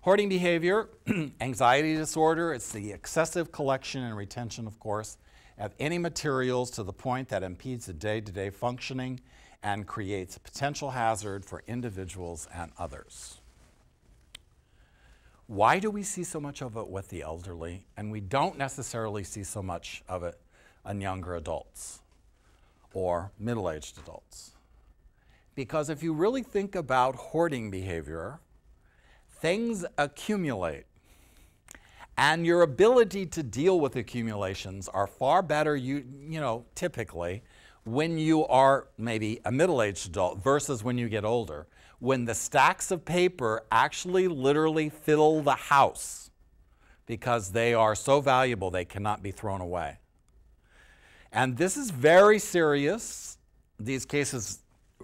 Hoarding behavior, anxiety disorder, it's the excessive collection and retention, of course, of any materials to the point that impedes the day-to-day functioning and creates a potential hazard for individuals and others. Why do we see so much of it with the elderly, and we don't necessarily see so much of it in younger adults or middle-aged adults? Because if you really think about hoarding behavior, things accumulate. And your ability to deal with accumulations are far better, typically, when you are maybe a middle-aged adult versus when you get older, when the stacks of paper actually literally fill the house because they are so valuable they cannot be thrown away. And this is very serious. These cases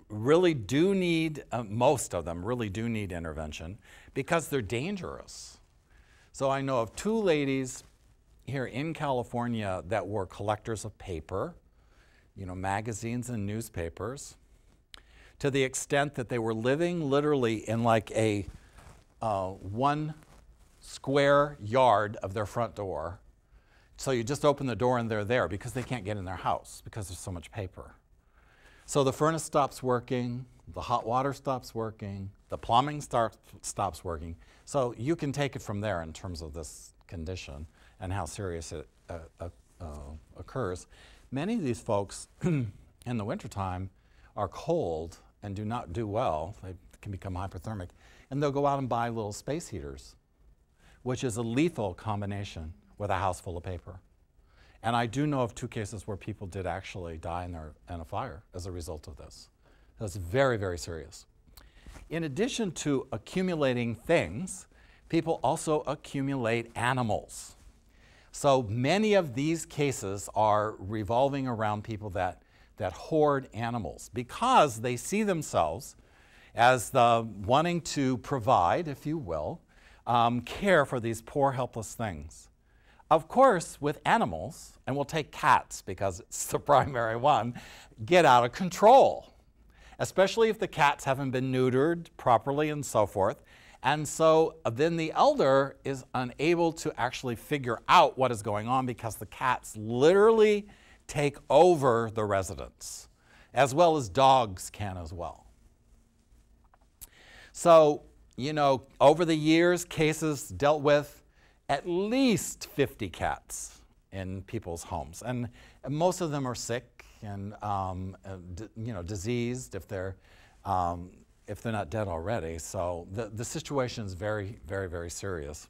really do need, most of them really do need intervention because they're dangerous. So I know of 2 ladies here in California that were collectors of paper, magazines and newspapers, to the extent that they were living literally in like a 1 square yard of their front door. So you just open the door and they're there because they can't get in their house because there's so much paper. So the furnace stops working, the hot water stops working, the plumbing stops working. So you can take it from there in terms of this condition and how serious it occurs. Many of these folks in the wintertime are cold and do not do well. They can become hypothermic. And they'll go out and buy little space heaters, which is a lethal combination with a house full of paper. And I do know of 2 cases where people did actually die in a fire as a result of this. That's very, very serious. In addition to accumulating things, people also accumulate animals. So many of these cases are revolving around people that hoard animals because they see themselves as wanting to provide, if you will, care for these poor, helpless things. Of course, with animals, and we'll take cats because it's the primary one, get out of control, especially if the cats haven't been neutered properly and so forth. And so then the elder is unable to actually figure out what is going on because the cats literally take over the residence, as well as dogs can as well. So, over the years, cases dealt with at least 50 cats in people's homes. And most of them are sick and diseased if they're not dead already. So the situation is very, very, very serious.